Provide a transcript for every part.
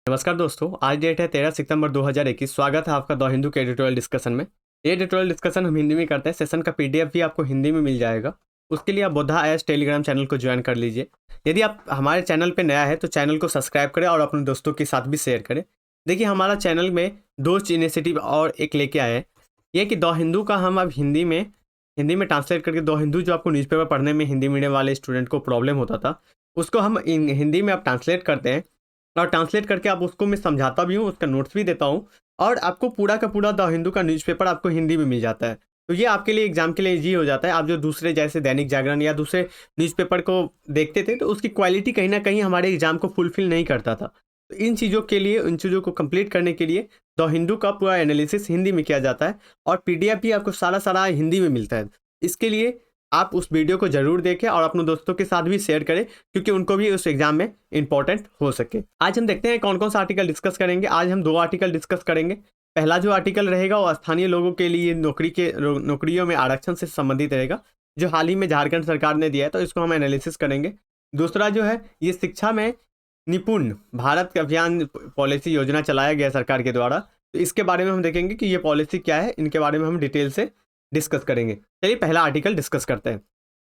नमस्कार दोस्तों, आज डेट है 13 सितंबर 2021। स्वागत है आपका द हिंदू के एडिटोरियल डिस्कशन में। ये एडिटोरियल डिस्कशन हम हिंदी में करते हैं। सेशन का पीडीएफ भी आपको हिंदी में मिल जाएगा। उसके लिए आप बोधा एस टेलीग्राम चैनल को ज्वाइन कर लीजिए। यदि आप हमारे चैनल पे नया है तो चैनल को सब्सक्राइब करें और अपने दोस्तों के साथ भी शेयर करें। देखिए, हमारा चैनल में दो इनिशिएटिव और एक लेके आए हैं। ये कि द हिंदू का हम अब हिंदी में ट्रांसलेट करके, द हिंदू जो आपको न्यूज़पेपर पढ़ने में हिंदी मीडियम वाले स्टूडेंट को प्रॉब्लम होता था, उसको हम हिंदी में अब ट्रांसलेट करते हैं। और ट्रांसलेट करके आप उसको मैं समझाता भी हूँ, उसका नोट्स भी देता हूँ और आपको पूरा का पूरा द हिंदू का न्यूज़पेपर आपको हिंदी में मिल जाता है। तो ये आपके लिए एग्जाम के लिए ईजी हो जाता है। आप जो दूसरे जैसे दैनिक जागरण या दूसरे न्यूज़पेपर को देखते थे तो उसकी क्वालिटी कहीं ना कहीं हमारे एग्जाम को फुलफिल नहीं करता था। तो इन चीज़ों के लिए, इन चीज़ों को कंप्लीट करने के लिए द हिंदू का पूरा एनालिसिस हिंदी में किया जाता है और पीडीएफ भी आपको सारा सारा हिंदी में मिलता है। इसके लिए आप उस वीडियो को जरूर देखें और अपने दोस्तों के साथ भी शेयर करें, क्योंकि उनको भी उस एग्जाम में इंपॉर्टेंट हो सके। आज हम देखते हैं कौन कौन सा आर्टिकल डिस्कस करेंगे। आज हम दो आर्टिकल डिस्कस करेंगे। पहला जो आर्टिकल रहेगा वो स्थानीय लोगों के लिए नौकरियों में आरक्षण से संबंधित रहेगा, जो हाल ही में झारखंड सरकार ने दिया है, तो इसको हम एनालिसिस करेंगे। दूसरा जो है, ये शिक्षा में निपुण भारत का अभियान पॉलिसी योजना चलाया गया सरकार के द्वारा, तो इसके बारे में हम देखेंगे कि ये पॉलिसी क्या है। इनके बारे में हम डिटेल से डिस्कस करेंगे। चलिए पहला आर्टिकल डिस्कस करते हैं।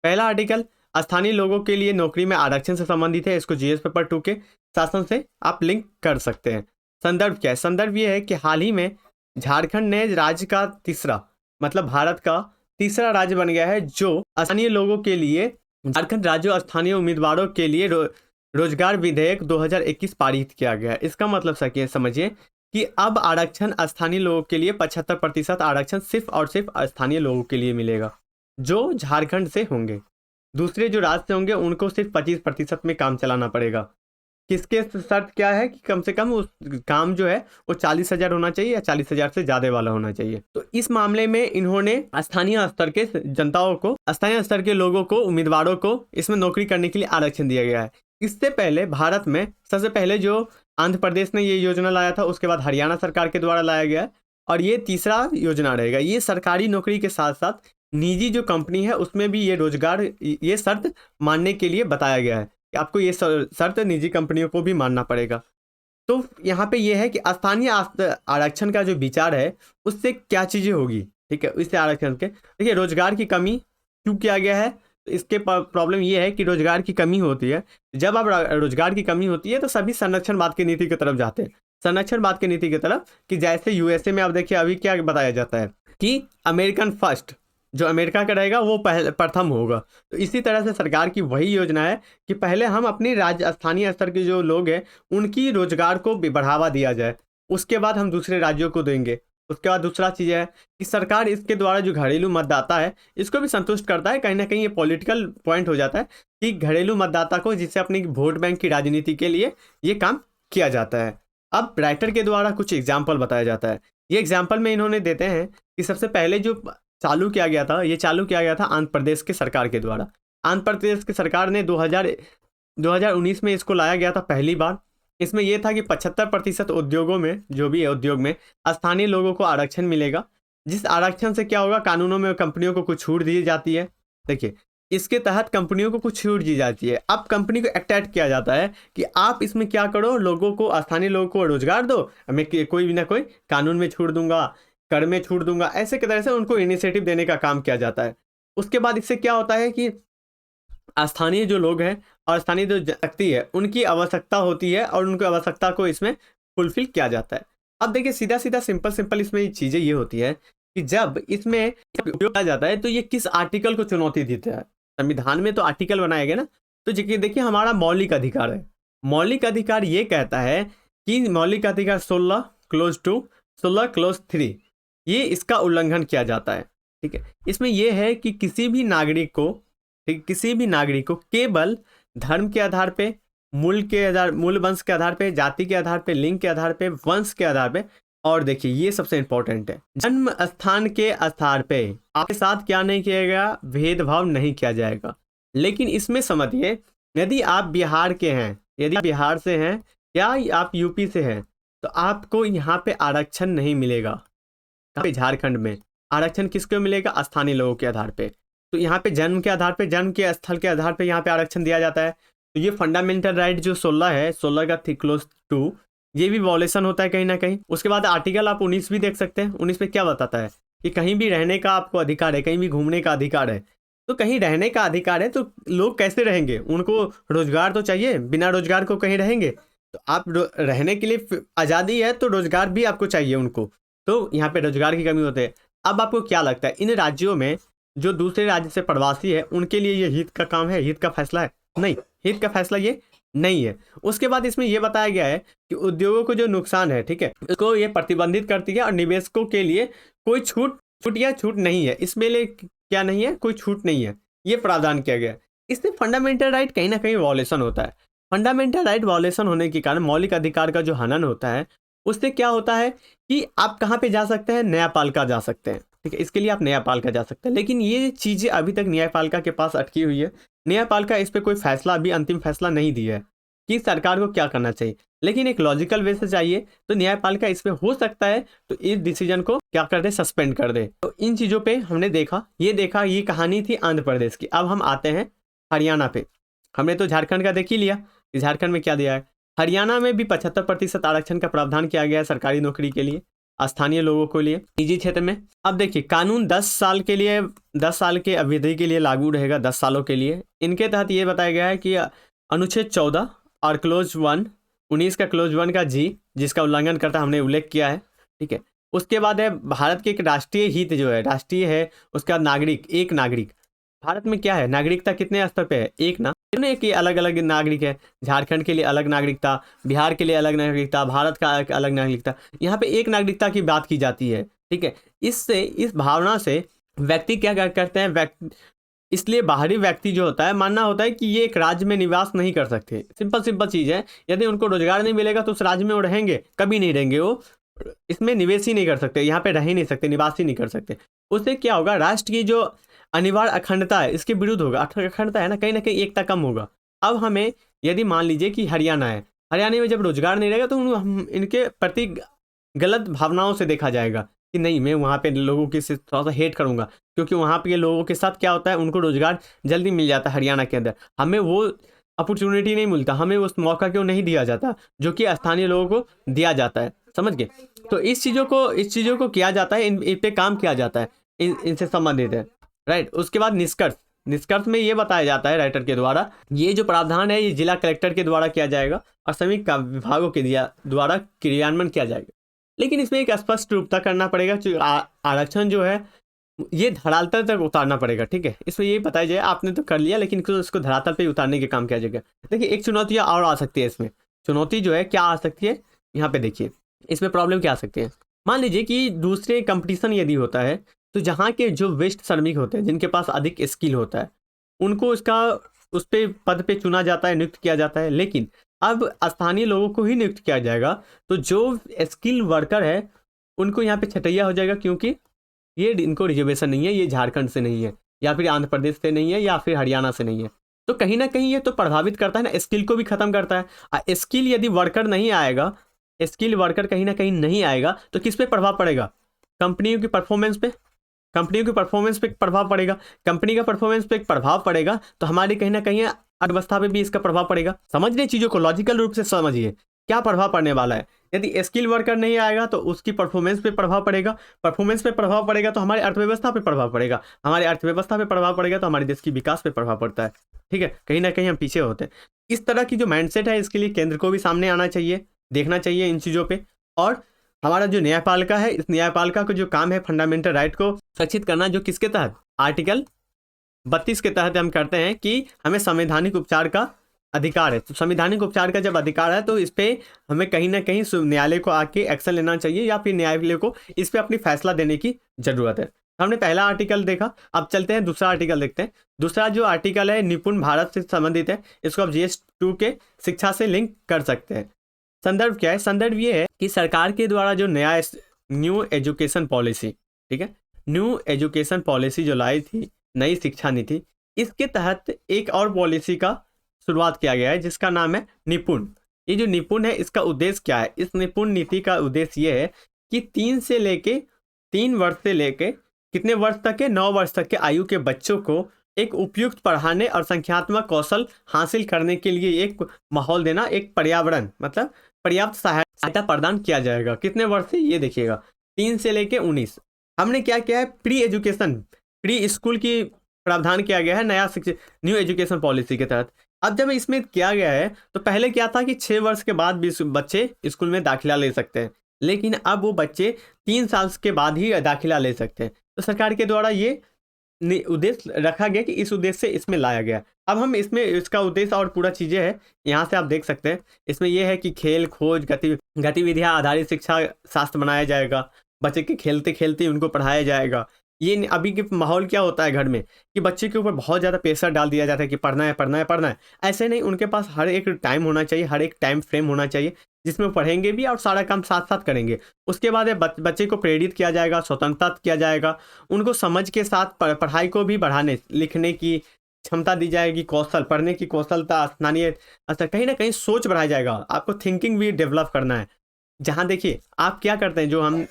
पहला आर्टिकल स्थानीय लोगों के लिए नौकरी में आरक्षण से संबंधित है। इसको जीएस पेपर 2 के शासन से आप लिंक कर सकते हैं। संदर्भ क्या है? संदर्भ ये है कि हाल ही में झारखंड ने राज्य का तीसरा, मतलब भारत का तीसरा राज्य बन गया है जो स्थानीय लोगों के लिए, झारखंड राज्य स्थानीय उम्मीदवारों के लिए रोजगार विधेयक 2021 पारित किया गया है। इसका मतलब समझिए कि अब आरक्षण स्थानीय लोगों के लिए 75% आरक्षण सिर्फ और सिर्फ स्थानीय लोगों के लिए मिलेगा जो झारखंड से होंगे। दूसरे जो राज्य से होंगे उनको सिर्फ 25% में काम चलाना पड़ेगा। किसके शर्त क्या है कि कम से कम उस काम जो है वो 40,000 होना चाहिए या 40,000 से ज़्यादा वाला होना चाहिए। तो इस मामले में इन्होंने स्थानीय स्तर के जनताओं को, स्थानीय स्तर के लोगों को, उम्मीदवारों को इसमें नौकरी करने के लिए आरक्षण दिया गया है। इससे पहले भारत में सबसे पहले जो आंध्र प्रदेश ने ये योजना लाया था, उसके बाद हरियाणा सरकार के द्वारा लाया गया है और ये तीसरा योजना रहेगा। ये सरकारी नौकरी के साथ साथ निजी जो कंपनी है उसमें भी ये शर्त मानने के लिए बताया गया है कि आपको ये शर्त निजी कंपनियों को भी मानना पड़ेगा। तो यहाँ पे ये है कि स्थानीय आरक्षण का जो विचार है उससे क्या चीज़ें होगी, ठीक है, इससे आरक्षण के, देखिए, रोजगार की कमी क्यों किया गया है। तो इसके प्रॉब्लम ये है कि रोजगार की कमी होती है। जब अब रोजगार की कमी होती है तो सभी संरक्षणवाद की नीति की तरफ जाते हैं, संरक्षणवाद की नीति की तरफ, कि जैसे यूएसए में आप देखिए अभी क्या बताया जाता है कि अमेरिकन फर्स्ट, जो अमेरिका का रहेगा वो प्रथम होगा। तो इसी तरह से सरकार की वही योजना है कि पहले हम अपनी राज्य स्थानीय स्तर के जो लोग हैं उनकी रोजगार को भी बढ़ावा दिया जाए, उसके बाद हम दूसरे राज्यों को देंगे। उसके बाद दूसरा चीज़ है कि सरकार इसके द्वारा जो घरेलू मतदाता है इसको भी संतुष्ट करता है। कहीं ना कहीं ये पॉलिटिकल पॉइंट हो जाता है कि घरेलू मतदाता को, जिससे अपनी वोट बैंक की राजनीति के लिए ये काम किया जाता है। अब राइटर के द्वारा कुछ एग्जाम्पल बताया जाता है। ये एग्जाम्पल में इन्होंने देते हैं कि सबसे पहले जो चालू किया गया था, ये चालू किया गया था आंध्र प्रदेश के सरकार के द्वारा। आंध्र प्रदेश की सरकार ने 2019 में इसको लाया गया था पहली बार। इसमें यह था कि 75% उद्योगों में, जो भी है उद्योग में, स्थानीय लोगों को आरक्षण मिलेगा। जिस आरक्षण से क्या होगा, कानूनों में कंपनियों को कुछ छूट दी जाती है। देखिए, इसके तहत कंपनियों को कुछ छूट दी जाती है। अब कंपनी को एक्ट किया जाता है कि आप इसमें क्या करो, लोगों को, स्थानीय लोगों को रोजगार दो, मैं कोई भी ना कोई कानून में छूट दूंगा, कर में छूट दूंगा, ऐसे की तरह से उनको इनिशिएटिव देने का काम किया जाता है। उसके बाद इससे क्या होता है कि स्थानीय जो लोग हैं और स्थानीय जो व्यक्ति है उनकी आवश्यकता होती है और उनकी आवश्यकता को इसमें फुलफिल किया जाता है। अब देखिए, सीधा सीधा सिंपल इसमें चीज़ें ये होती है कि जब इसमें उपयोग किया जाता है तो ये किस आर्टिकल को चुनौती देता है। संविधान में तो आर्टिकल बनाया गया ना, तो देखिए हमारा मौलिक अधिकार है। मौलिक अधिकार ये कहता है कि मौलिक अधिकार 16 क्लोज 3, ये इसका उल्लंघन किया जाता है, ठीक है। इसमें यह है कि किसी भी नागरिक को केवल धर्म के आधार पे, मूल वंश के आधार पे, जाति के आधार पे, लिंग के आधार पे, वंश के आधार पे, और देखिए ये सबसे इंपॉर्टेंट है, जन्म स्थान के आधार पे आपके साथ क्या नहीं किया गया, भेदभाव नहीं किया जाएगा। लेकिन इसमें समझिए, यदि आप बिहार के हैं, यदि आप बिहार से हैं या आप यूपी से हैं, तो आपको यहाँ पे आरक्षण नहीं मिलेगा। झारखंड में आरक्षण किसको मिलेगा? स्थानीय लोगों के आधार पे। तो यहाँ पे जन्म के आधार पे, जन्म के स्थल के आधार पे यहाँ पे आरक्षण दिया जाता है। तो ये फंडामेंटल राइट जो 16 है, 16 का क्लोज 2, ये भी वॉलेशन होता है कहीं ना कहीं। उसके बाद आर्टिकल आप 19 भी देख सकते हैं। 19 पे क्या बताता है कि कहीं भी रहने का आपको अधिकार है, कहीं भी घूमने का अधिकार है। तो कहीं रहने का अधिकार है तो लोग कैसे रहेंगे, उनको रोजगार तो चाहिए, बिना रोजगार को कहीं रहेंगे। तो आप रहने के लिए आज़ादी है तो रोजगार भी आपको चाहिए उनको, तो यहाँ पे रोजगार की कमी होती है। अब आपको क्या लगता है इन राज्यों में जो दूसरे राज्य से प्रवासी है उनके लिए ये हित का काम है, हित का फैसला है? नहीं, हित का फैसला ये नहीं है। उसके बाद इसमें यह बताया गया है कि उद्योगों को जो नुकसान है, ठीक है, उसको ये प्रतिबंधित करती है और निवेशकों के लिए कोई छूट नहीं है। इसमें लिए क्या नहीं है, कोई छूट नहीं है, ये प्रावधान किया गया है। इससे फंडामेंटल राइट कहीं ना कहीं वॉलेशन होता है। फंडामेंटल राइट वॉलेशन होने के कारण मौलिक अधिकार का जो हनन होता है उससे क्या होता है कि आप कहाँ पे जा सकते हैं, न्यायपालिका जा सकते हैं, ठीक है, इसके लिए आप न्यायपालिका जा सकते हैं। लेकिन ये चीज़ें अभी तक न्यायपालिका के पास अटकी हुई है। न्यायपालिका इस पर कोई फैसला, अभी अंतिम फैसला नहीं दिया है कि सरकार को क्या करना चाहिए, लेकिन एक लॉजिकल वे से चाहिए तो न्यायपालिका इस पे हो सकता है तो इस डिसीजन को क्या कर दे, सस्पेंड कर दे। तो इन चीज़ों पे हमने देखा, ये कहानी थी आंध्र प्रदेश की। अब हम आते हैं हरियाणा पे। हमने तो झारखंड का देख ही लिया कि झारखंड में क्या दिया है। हरियाणा में भी 75% आरक्षण का प्रावधान किया गया है सरकारी नौकरी के लिए, स्थानीय लोगों के लिए, निजी क्षेत्र में। अब देखिए कानून 10 साल के लिए, 10 साल के अवधि के लिए लागू रहेगा, 10 सालों के लिए। इनके तहत ये बताया गया है कि अनुच्छेद 14 और क्लोज 1, 19 का क्लोज 1 का जी, जिसका उल्लंघन करता हमने उल्लेख किया है, ठीक है। उसके बाद है भारत के एक राष्ट्रीय हित जो है, राष्ट्रीय है, उसके बाद नागरिक, एक नागरिक। भारत में क्या है, नागरिकता कितने स्तर पे है, एक ना, एक अलग अलग नागरिक है। झारखंड के लिए अलग नागरिकता, बिहार के लिए अलग नागरिकता, भारत का अलग नागरिकता। यहाँ पे एक नागरिकता की बात की जाती है, ठीक है। इससे, इस भावना से व्यक्ति क्या करते हैं, इसलिए बाहरी व्यक्ति जो होता है मानना होता है कि ये एक राज्य में निवास नहीं कर सकते। सिंपल चीज़ है, यदि उनको रोजगार नहीं मिलेगा तो उस राज्य में वो रहेंगे, कभी नहीं रहेंगे, वो इसमें निवेश ही नहीं कर सकते, यहाँ पे रह ही नहीं सकते, निवास ही नहीं कर सकते। उससे क्या होगा, राष्ट्र की जो अनिवार्य अखंडता है इसके विरुद्ध होगा। अखंडता है ना कहीं एकता कम होगा। अब हमें यदि मान लीजिए कि हरियाणा है, हरियाणा में जब रोजगार नहीं रहेगा तो हम इनके प्रति गलत भावनाओं से देखा जाएगा कि नहीं, मैं वहाँ पे लोगों के से थोड़ा सा हेट करूँगा, क्योंकि वहाँ पे लोगों के साथ क्या होता है, उनको रोजगार जल्दी मिल जाता है हरियाणा के अंदर, हमें वो अपॉर्चुनिटी नहीं मिलता, हमें उस मौका क्यों नहीं दिया जाता जो कि स्थानीय लोगों को दिया जाता है, समझ गए। तो इस चीज़ों को किया जाता है, इन पे काम किया जाता है, इनसे संबंधित है, राइट। उसके बाद निष्कर्ष में ये बताया जाता है राइटर के द्वारा, ये जो प्रावधान है ये जिला कलेक्टर के द्वारा किया जाएगा और सभी विभागों के द्वारा क्रियान्वयन किया जाएगा। लेकिन इसमें एक स्पष्ट रूपता करना पड़ेगा, आरक्षण जो है ये धरातल तक उतारना पड़ेगा, ठीक है। इसमें ये बताया जाए, आपने तो कर लिया लेकिन इसको धरातल पे उतारने के काम किया जाएगा। देखिए एक चुनौती और आ सकती है इसमें, चुनौती जो है क्या आ सकती है, यहाँ पे देखिए इसमें प्रॉब्लम क्या आ सकती है। मान लीजिए कि दूसरे कंपटीशन यदि होता है तो जहाँ के जो वेस्ट श्रमिक होते हैं, जिनके पास अधिक स्किल होता है, उनको उस पर पद पे चुना जाता है, नियुक्त किया जाता है। लेकिन अब स्थानीय लोगों को ही नियुक्त किया जाएगा तो जो स्किल वर्कर है उनको यहाँ पे छटैया हो जाएगा, क्योंकि ये इनको रिजर्वेशन नहीं है, ये झारखंड से नहीं है या फिर आंध्र प्रदेश से नहीं है या फिर हरियाणा से नहीं है। तो कहीं ना कहीं ये तो प्रभावित करता है ना, स्किल को भी खत्म करता है। स्किल यदि वर्कर नहीं आएगा, स्किल वर्कर कहीं ना कहीं नहीं आएगा तो किस पे प्रभाव पड़ेगा, कंपनियों की परफॉर्मेंस पे, प्रभाव पड़ेगा। कंपनी का परफॉर्मेंस पे प्रभाव पड़ेगा तो हमारी कहीं ना कहीं अर्थव्यवस्था पे भी इसका प्रभाव पड़ेगा। समझने चीज़ों को लॉजिकल रूप से समझिए, क्या प्रभाव पड़ने वाला है। यदि स्किल वर्कर नहीं आएगा तो उसकी परफॉर्मेंस पे प्रभाव पड़ेगा, तो हमारी अर्थव्यवस्था पे प्रभाव पड़ेगा, तो हमारे देश की विकास पे प्रभाव पड़ता है, ठीक है। कहीं ना कहीं हम पीछे होते हैं। इस तरह की जो माइंडसेट है इसके लिए केंद्र को भी सामने आना चाहिए, देखना चाहिए इन चीज़ों पे। और हमारा जो न्यायपालिका है, इस न्यायपालिका का जो काम है फंडामेंटल राइट को सुरक्षित करना, जो किसके तहत, आर्टिकल 32 के तहत हम करते हैं कि हमें संवैधानिक उपचार का अधिकार है। तो संवैधानिक उपचार का जब अधिकार है तो इस पर हमें कहीं ना कहीं न्यायालय को आके एक्शन लेना चाहिए या फिर न्यायालय को इस पर अपनी फैसला देने की जरूरत है। हमने पहला आर्टिकल देखा, अब चलते हैं दूसरा आर्टिकल देखते हैं। दूसरा जो आर्टिकल है निपुण भारत से संबंधित है, इसको आप GS2 के शिक्षा से लिंक कर सकते हैं। संदर्भ क्या है, संदर्भ ये है कि सरकार के द्वारा जो न्यू एजुकेशन पॉलिसी, ठीक है, न्यू एजुकेशन पॉलिसी जो लाई थी, नई शिक्षा नीति, इसके तहत एक और पॉलिसी का शुरुआत किया गया है जिसका नाम है निपुण। ये जो निपुण है इसका उद्देश्य क्या है, इस निपुण नीति का उद्देश्य ये है कि 3 वर्ष से लेके कितने वर्ष तक के, 9 वर्ष तक के आयु के बच्चों को एक उपयुक्त पढ़ाने और संख्यात्मक कौशल हासिल करने के लिए एक माहौल देना, एक पर्यावरण मतलब पर्याप्त सहायता सहायता प्रदान किया जाएगा। कितने वर्ष से, ये देखिएगा 3 से लेके 19। हमने क्या किया है, प्री एजुकेशन, प्री स्कूल की प्रावधान किया गया है नया शिक्षा न्यू एजुकेशन पॉलिसी के तहत। अब जब इसमें किया गया है तो पहले क्या था कि 6 वर्ष के बाद भी बच्चे स्कूल में दाखिला ले सकते हैं, लेकिन अब वो बच्चे 3 साल के बाद ही दाखिला ले सकते हैं। तो सरकार के द्वारा ये उद्देश्य रखा गया कि इस उद्देश्य से इसमें लाया गया। अब हम इसमें इसका उद्देश्य और पूरा चीज़ें हैं, यहाँ से आप देख सकते हैं। इसमें यह है कि खेल खोज गतिविधियाँ आधारित शिक्षा शास्त्र बनाया जाएगा, बच्चे के खेलते खेलते ही उनको पढ़ाया जाएगा। ये अभी के माहौल क्या होता है घर में कि बच्चे के ऊपर बहुत ज़्यादा प्रेशर डाल दिया जाता है कि पढ़ना है पढ़ना है पढ़ना है। ऐसे नहीं, उनके पास हर एक टाइम होना चाहिए, हर एक टाइम फ्रेम होना चाहिए जिसमें वो पढ़ेंगे भी और सारा काम साथ साथ करेंगे। उसके बाद बच्चे को प्रेरित किया जाएगा, स्वतंत्रता किया जाएगा, उनको समझ के साथ पढ़ाई को भी बढ़ाने लिखने की क्षमता दी जाएगी, कौशल पढ़ने की कौशलता, स्थानीय अच्छा कहीं ना कहीं सोच बढ़ाया जाएगा। आपको थिंकिंग भी डेवलप करना है। जहाँ देखिए आप क्या करते हैं, जो हम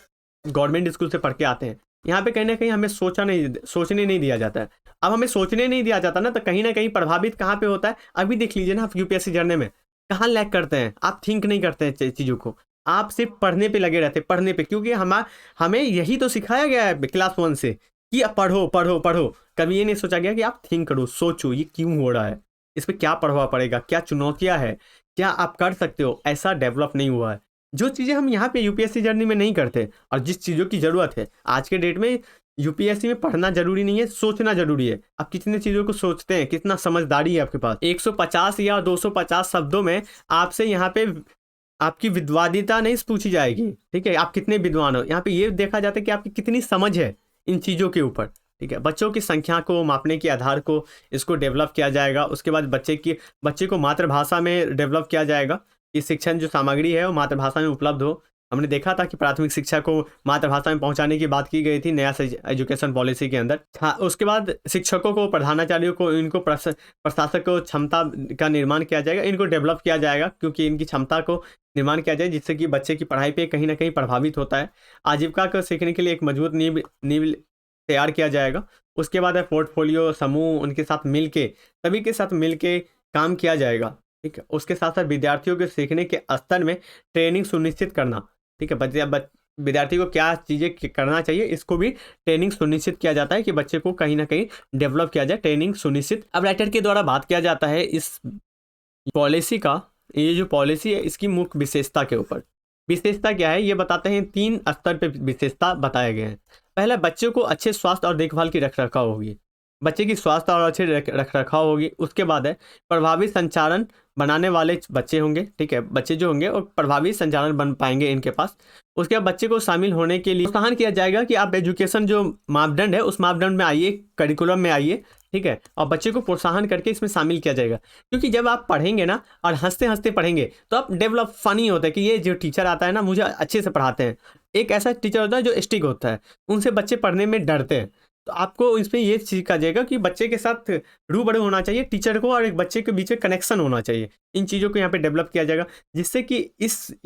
गवर्नमेंट स्कूल से पढ़ के आते हैं, यहाँ पे कहीं ना कहीं हमें सोचने नहीं दिया जाता है। अब हमें सोचने नहीं दिया जाता ना, तो कहीं ना कहीं प्रभावित कहाँ पे होता है। अभी देख लीजिए ना, आप यूपीएससी जर्ने में कहाँ लैग करते हैं, आप थिंक नहीं करते हैं चीज़ों को, आप सिर्फ पढ़ने पे लगे रहते हैं, पढ़ने पे। क्योंकि हमें यही तो सिखाया गया है क्लास 1 से कि आप पढ़ो पढ़ो पढ़ो। कभी ये नहीं सोचा गया कि आप थिंक करो, सोचो ये क्यों हो रहा है, इस पर क्या प्रभाव पड़ेगा, क्या चुनौतियाँ है, क्या आप कर सकते हो। ऐसा डेवलप नहीं हुआ है। जो चीज़ें हम यहाँ पे यूपीएससी जर्नी में नहीं करते, और जिस चीज़ों की ज़रूरत है आज के डेट में, यूपीएससी में पढ़ना जरूरी नहीं है, सोचना जरूरी है। आप कितने चीज़ों को सोचते हैं, कितना समझदारी है आपके पास। 150 या 250 शब्दों में आपसे यहाँ पे आपकी विद्वादिता नहीं पूछी जाएगी, ठीक है, आप कितने विद्वान हो। यहाँ पे ये देखा जाता है कि आपकी कितनी समझ है इन चीज़ों के ऊपर, ठीक है। बच्चों की संख्या को मापने के आधार को इसको डेवलप किया जाएगा। उसके बाद बच्चे को मातृभाषा में डेवलप किया जाएगा कि शिक्षण जो सामग्री है वो मातृभाषा में उपलब्ध हो। हमने देखा था कि प्राथमिक शिक्षा को मातृभाषा में पहुंचाने की बात की गई थी नया एजुकेशन पॉलिसी के अंदर। हाँ, उसके बाद शिक्षकों को, प्रधानाचार्यों को, इनको प्रशासक को क्षमता का निर्माण किया जाएगा, इनको डेवलप किया जाएगा, क्योंकि इनकी क्षमता को निर्माण किया जाए जिससे कि बच्चे की पढ़ाई पे कहीं ना कहीं प्रभावित होता है। आजीविका को सीखने के लिए एक मजबूत नींव तैयार किया जाएगा। उसके बाद है पोर्टफोलियो समूह, उनके साथ मिल के, सभी के साथ मिल के काम किया जाएगा, ठीक है। उसके साथ साथ विद्यार्थियों के सीखने के स्तर में ट्रेनिंग सुनिश्चित करना, ठीक है। विद्यार्थी को क्या चीज़ें करना चाहिए, इसको भी ट्रेनिंग सुनिश्चित किया जाता है कि बच्चे को कहीं ना कहीं डेवलप किया जाए, ट्रेनिंग सुनिश्चित। अब राइटर के द्वारा बात किया जाता है इस पॉलिसी का, ये जो पॉलिसी है इसकी मुख्य विशेषता के ऊपर। विशेषता क्या है ये बताते हैं, 3 स्तर पे विशेषता बताए गए हैं। पहला, बच्चे को अच्छे स्वास्थ्य और देखभाल की रख रखाव होगी, बच्चे की स्वास्थ्य और अच्छे रख रखाव होगी। उसके बाद है प्रभावी संचालन बनाने वाले बच्चे होंगे, ठीक है, बच्चे जो होंगे वो प्रभावी संचालन बन पाएंगे इनके पास। उसके बाद बच्चे को शामिल होने के लिए प्रोत्साहन किया जाएगा कि आप एजुकेशन जो मापदंड है उस मापदंड में आइए, करिकुलम में आइए, ठीक है, और बच्चे को प्रोत्साहन करके इसमें शामिल किया जाएगा। क्योंकि जब आप पढ़ेंगे ना और हंसते हंसते पढ़ेंगे तो आप डेवलप फनी होता है कि ये जो टीचर आता है ना मुझे अच्छे से पढ़ाते हैं। एक ऐसा टीचर होता है जो स्ट्रिक्ट होता है, उनसे बच्चे पढ़ने में डरते हैं। तो आपको इसमें ये सीखा जाएगा कि बच्चे के साथ रूबरू होना चाहिए टीचर को, और एक बच्चे के बीच में कनेक्शन होना चाहिए। इन चीज़ों को यहाँ पे डेवलप किया जाएगा, जिससे कि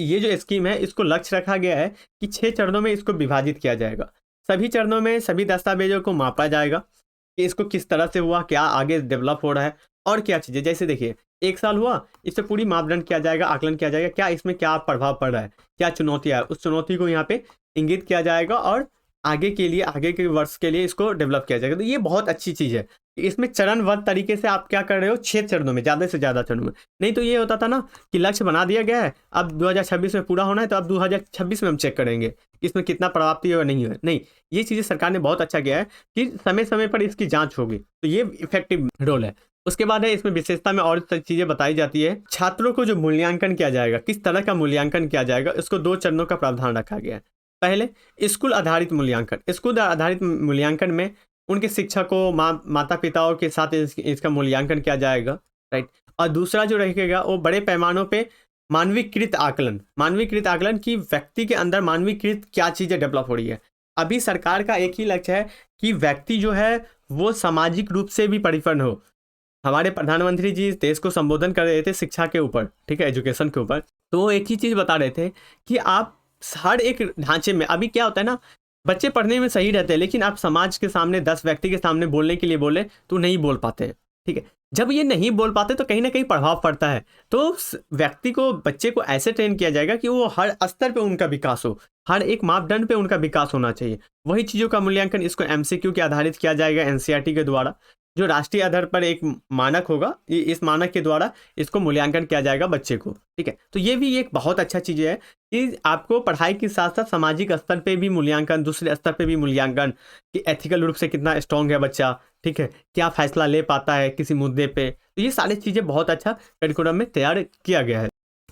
ये जो स्कीम है इसको लक्ष्य रखा गया है कि 6 चरणों में इसको विभाजित किया जाएगा। सभी चरणों में सभी दस्तावेजों को मापा जाएगा कि इसको किस तरह से हुआ, क्या आगे डेवलप हो रहा है, और क्या चीज़ें, जैसे देखिए 1 साल हुआ, इससे पूरी मापदंड किया जाएगा, आकलन किया जाएगा, क्या इसमें क्या प्रभाव पड़ रहा है, क्या चुनौतियाँ है, उस चुनौती को यहाँ पे इंगित किया जाएगा, और आगे के वर्ष के लिए इसको डेवलप किया जाएगा। तो ये बहुत अच्छी चीज़ है। इसमें चरणबद्ध तरीके से आप क्या कर रहे हो, 6 चरणों में, ज़्यादा से ज़्यादा चरणों में। नहीं तो ये होता था ना कि लक्ष्य बना दिया गया है, अब 2026 में पूरा होना है, तो अब 2026 में हम चेक करेंगे कि इसमें कितना प्राप्ति है नहीं है। नहीं, ये चीज़ें सरकार ने बहुत अच्छा किया है कि समय समय पर इसकी जाँच होगी, तो ये इफेक्टिव रोल है। उसके बाद है इसमें विशेषता में और चीज़ें बताई जाती है। छात्रों को जो मूल्यांकन किया जाएगा, किस तरह का मूल्यांकन किया जाएगा, इसको 2 चरणों का प्रावधान रखा गया है। पहले स्कूल आधारित मूल्यांकन, स्कूल आधारित मूल्यांकन में उनके शिक्षकों, माता पिताओं के साथ इसका मूल्यांकन किया जाएगा, राइट। और दूसरा जो रहेगा वो बड़े पैमानों पे मानवीकृत आकलन की व्यक्ति के अंदर मानवीकृत क्या चीज़ें डेवलप हो रही है। अभी सरकार का एक ही लक्ष्य है कि व्यक्ति जो है वो सामाजिक रूप से भी परिपक्व हो। हमारे प्रधानमंत्री जी देश को संबोधन कर रहे थे शिक्षा के ऊपर, ठीक है, एजुकेशन के ऊपर, तो वो एक ही चीज़ बता रहे थे कि आप हर एक ढांचे में, अभी क्या होता है ना, बच्चे पढ़ने में सही रहते हैं लेकिन आप समाज के सामने 10 व्यक्ति के सामने बोलने के लिए बोले तो नहीं बोल पाते हैं, ठीक है। जब ये नहीं बोल पाते तो कहीं ना कहीं प्रभाव पड़ता है। तो उस व्यक्ति को, बच्चे को ऐसे ट्रेन किया जाएगा कि वो हर स्तर पे उनका विकास हो, हर एक मापदंड पे उनका विकास होना चाहिए। वही चीज़ों का मूल्यांकन इसको एमसीक्यू के आधारित किया जाएगा एनसीईआरटी के द्वारा, जो राष्ट्रीय आधार पर एक मानक होगा। इस मानक के द्वारा इसको मूल्यांकन किया जाएगा बच्चे को। ठीक है, तो ये भी एक बहुत अच्छा चीज़ है कि आपको पढ़ाई के साथ साथ सामाजिक स्तर पे भी मूल्यांकन, दूसरे स्तर पे भी मूल्यांकन, कि एथिकल रूप से कितना स्ट्रांग है बच्चा, ठीक है, क्या फैसला ले पाता है किसी मुद्दे पे। तो ये सारी चीज़ें बहुत अच्छा करिकुलम में तैयार किया गया है।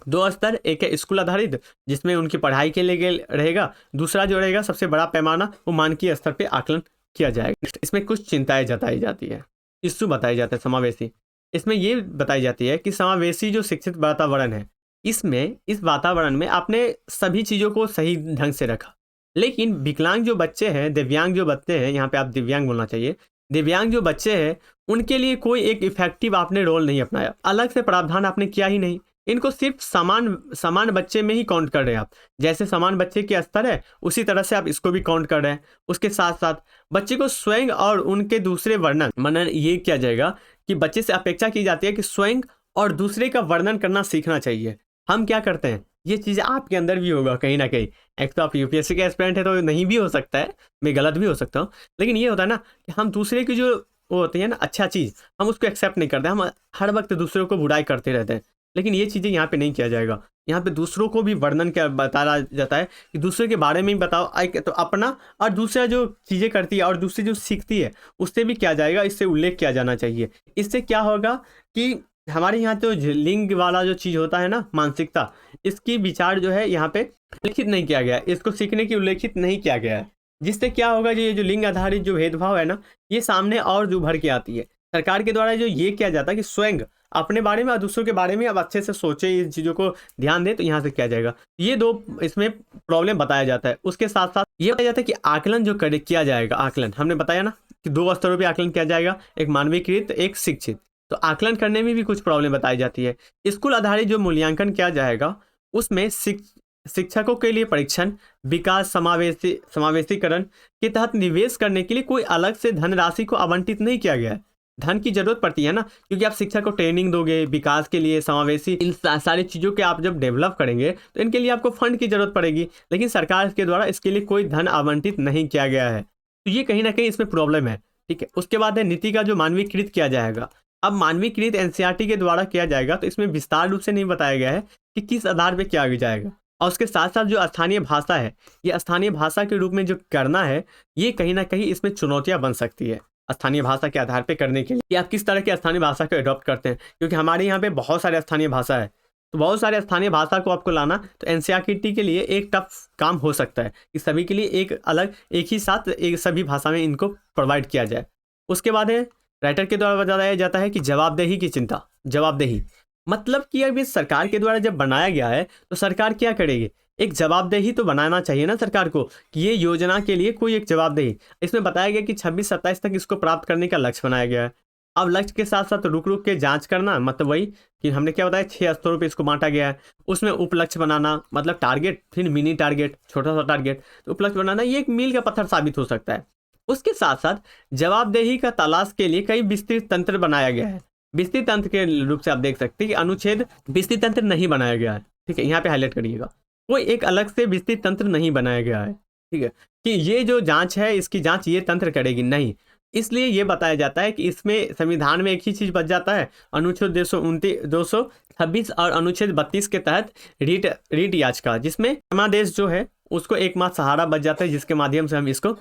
2 स्तर, एक है स्कूल आधारित जिसमें उनकी पढ़ाई के लिए रहेगा, दूसरा जो रहेगा सबसे बड़ा पैमाना वो मानकीय स्तर पे आकलन किया जाएगा। इसमें कुछ चिंताएं जताई जाती है, इश्यू बताए जाते हैं समावेशी। इसमें ये बताई जाती है कि समावेशी जो शिक्षित वातावरण है, इसमें इस वातावरण में आपने सभी चीज़ों को सही ढंग से रखा, लेकिन विकलांग जो बच्चे हैं, दिव्यांग जो बच्चे हैं, यहाँ पे आप दिव्यांग बोलना चाहिए, दिव्यांग जो बच्चे हैं उनके लिए कोई एक इफेक्टिव आपने रोल नहीं अपनाया, अलग से प्रावधान आपने किया ही नहीं। इनको सिर्फ समान बच्चे में ही काउंट कर रहे हैं आप। जैसे समान बच्चे के स्तर है उसी तरह से आप इसको भी काउंट कर रहे हैं। उसके साथ साथ बच्चे को स्वयं और उनके दूसरे वर्णन ये किया जाएगा कि बच्चे से अपेक्षा की जाती है कि स्वयं और दूसरे का वर्णन करना सीखना चाहिए। हम क्या करते हैं, ये चीज़ आपके अंदर भी होगा कहीं ना कहीं। एक तो आप यूपीएससी के एस्पिरेंट है तो नहीं भी हो सकता है, मैं गलत भी हो सकता हूँ, लेकिन ये होता है ना कि हम दूसरे की जो वो होती है ना अच्छा चीज़, हम उसको एक्सेप्ट नहीं करते, हम हर वक्त दूसरों को बुराई करते रहते हैं। लेकिन ये चीज़ें यहाँ पे नहीं किया जाएगा। यहाँ पे दूसरों को भी वर्णन क्या बताया जाता है कि दूसरे के बारे में ही बताओ। एक तो अपना और दूसरा जो चीज़ें करती है और दूसरी जो सीखती है उससे भी किया जाएगा, इससे उल्लेख किया जाना चाहिए। इससे क्या होगा कि हमारे यहाँ तो लिंग वाला जो चीज़ होता है ना, मानसिकता, इसकी विचार जो है यहाँ पे उल्लेखित नहीं किया गया है, इसको सीखने की उल्लेखित नहीं किया गया है। जिससे क्या होगा, ये जो लिंग आधारित जो भेदभाव है ना, ये सामने और जो उभर के आती है। सरकार के द्वारा जो ये किया जाता है कि स्वयं अपने बारे में और दूसरों के बारे में अब अच्छे से सोचे, इन चीज़ों को ध्यान दें, तो यहाँ से किया जाएगा। ये 2 इसमें प्रॉब्लम बताया जाता है। उसके साथ साथ ये बताया जाता है कि आकलन जो किया जाएगा, आकलन हमने बताया ना कि 2 स्तरों पर आकलन किया जाएगा, एक मानवीकृत, एक शिक्षित। तो आकलन करने में भी कुछ प्रॉब्लम बताई जाती है। स्कूल आधारित जो मूल्यांकन किया जाएगा उसमें शिक्षकों के लिए परीक्षण, विकास, समावेशीकरण के तहत निवेश करने के लिए कोई अलग से धनराशि को आवंटित नहीं किया गया है। धन की जरूरत पड़ती है ना, क्योंकि आप शिक्षा को ट्रेनिंग दोगे, विकास के लिए, समावेशी, इन सारी चीज़ों के आप जब डेवलप करेंगे तो इनके लिए आपको फंड की जरूरत पड़ेगी, लेकिन सरकार के द्वारा इसके लिए कोई धन आवंटित नहीं किया गया है। तो ये कहीं ना कहीं इसमें प्रॉब्लम है। ठीक है, उसके बाद है नीति का जो मानवीकृत किया जाएगा। अब मानवीकृत एनसीईआरटी के द्वारा किया जाएगा, तो इसमें विस्तार रूप से नहीं बताया गया है कि किस आधार पर किया जाएगा। और उसके साथ साथ जो स्थानीय भाषा है, ये स्थानीय भाषा के रूप में जो करना है, ये कहीं ना कहीं इसमें चुनौतियां बन सकती है स्थानीय भाषा के आधार पे करने के लिए, कि आप किस तरह की स्थानीय भाषा को अडॉप्ट करते हैं। क्योंकि हमारे यहाँ पे बहुत सारे स्थानीय भाषा है, तो बहुत सारे स्थानीय भाषा को आपको लाना तो एनसीईआरटी के लिए एक टफ काम हो सकता है कि सभी के लिए एक अलग, एक ही साथ एक सभी भाषा में इनको प्रोवाइड किया जाए। उसके बाद है राइटर के द्वारा बताया जाता है कि जवाबदेही की चिंता। जवाबदेही मतलब कि अब ये सरकार के द्वारा जब बनाया गया है तो सरकार क्या करेगी, एक जवाबदेही तो बनाना चाहिए ना सरकार को, कि ये योजना के लिए कोई एक जवाबदेही। इसमें बताया गया कि 26-27 तक इसको प्राप्त करने का लक्ष्य बनाया गया है। अब लक्ष्य के साथ साथ रुक रुक के जांच करना, मतलब वही कि हमने क्या बताया 6 स्तरों पे इसको बांटा गया है। उसमें उपलक्ष्य बनाना, मतलब टारगेट, फिर मिनी टारगेट, छोटा सा टारगेट, तो उपलक्ष्य बनाना ये एक मील का पत्थर साबित हो सकता है। उसके साथ साथ जवाबदेही का तलाश के लिए कई विस्तृत तंत्र बनाया गया है। विस्तृत तंत्र के रूप से आप देख सकते हैं कि अनुच्छेद विस्तृत तंत्र नहीं बनाया गया है। ठीक है, यहाँ पे हाईलाइट करिएगा, कोई एक अलग से विस्तृत तंत्र नहीं बनाया गया है। ठीक है, कि ये जो जांच है इसकी जांच ये तंत्र करेगी, नहीं। इसलिए ये बताया जाता है कि इसमें संविधान में एक ही चीज़ बच जाता है, अनुच्छेद 226 और अनुच्छेद 32 के तहत रीट याचिका, जिसमें जमादेश जो है उसको एकमात्र सहारा बच जाता है जिसके माध्यम से हम इसको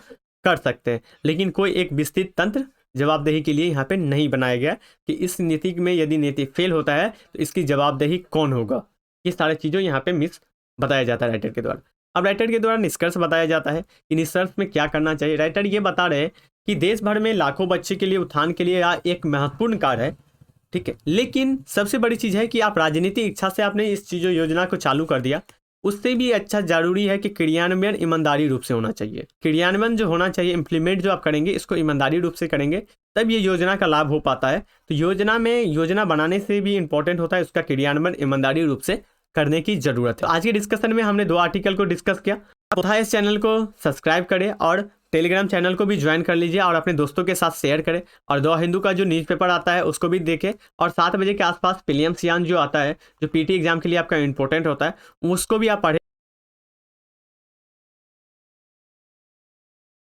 कर सकते हैं। लेकिन कोई एक विस्तृत तंत्र जवाबदेही के लिए यहाँ पे नहीं बनाया गया कि इस नीति में यदि नीति फेल होता है तो इसकी जवाबदेही कौन होगा। ये सारी चीज़ों यहाँ पे मिस बताया जाता है राइटर के द्वारा। अब राइटर के द्वारा निष्कर्ष बताया जाता है कि निष्कर्ष में क्या करना चाहिए। राइटर ये बता रहे हैं कि देश भर में लाखों बच्चे के लिए उत्थान के लिए एक महत्वपूर्ण कार्य है। ठीक है, लेकिन सबसे बड़ी चीज़ है कि आप राजनीतिक इच्छा से आपने इस चीज़ों योजना को चालू कर दिया, उससे भी अच्छा जरूरी है कि क्रियान्वयन ईमानदारी रूप से होना चाहिए। क्रियान्वयन जो होना चाहिए, इम्प्लीमेंट जो आप करेंगे इसको ईमानदारी रूप से करेंगे, तब ये योजना का लाभ हो पाता है। तो योजना बनाने से भी इंपॉर्टेंट होता है उसका क्रियान्वयन ईमानदारी रूप से करने की जरूरत है। तो आज के डिस्कशन में हमने 2 आर्टिकल को डिस्कस किया। आप इस चैनल को सब्सक्राइब करें और टेलीग्राम चैनल को भी ज्वाइन कर लीजिए और अपने दोस्तों के साथ शेयर करें। और द हिंदू का जो न्यूज़पेपर आता है उसको भी देखें। और 7 बजे के आसपास प्रीलिम्स यान जो आता है, जो पीटी एग्जाम के लिए आपका इंपॉर्टेंट होता है, उसको भी आप पढ़ें।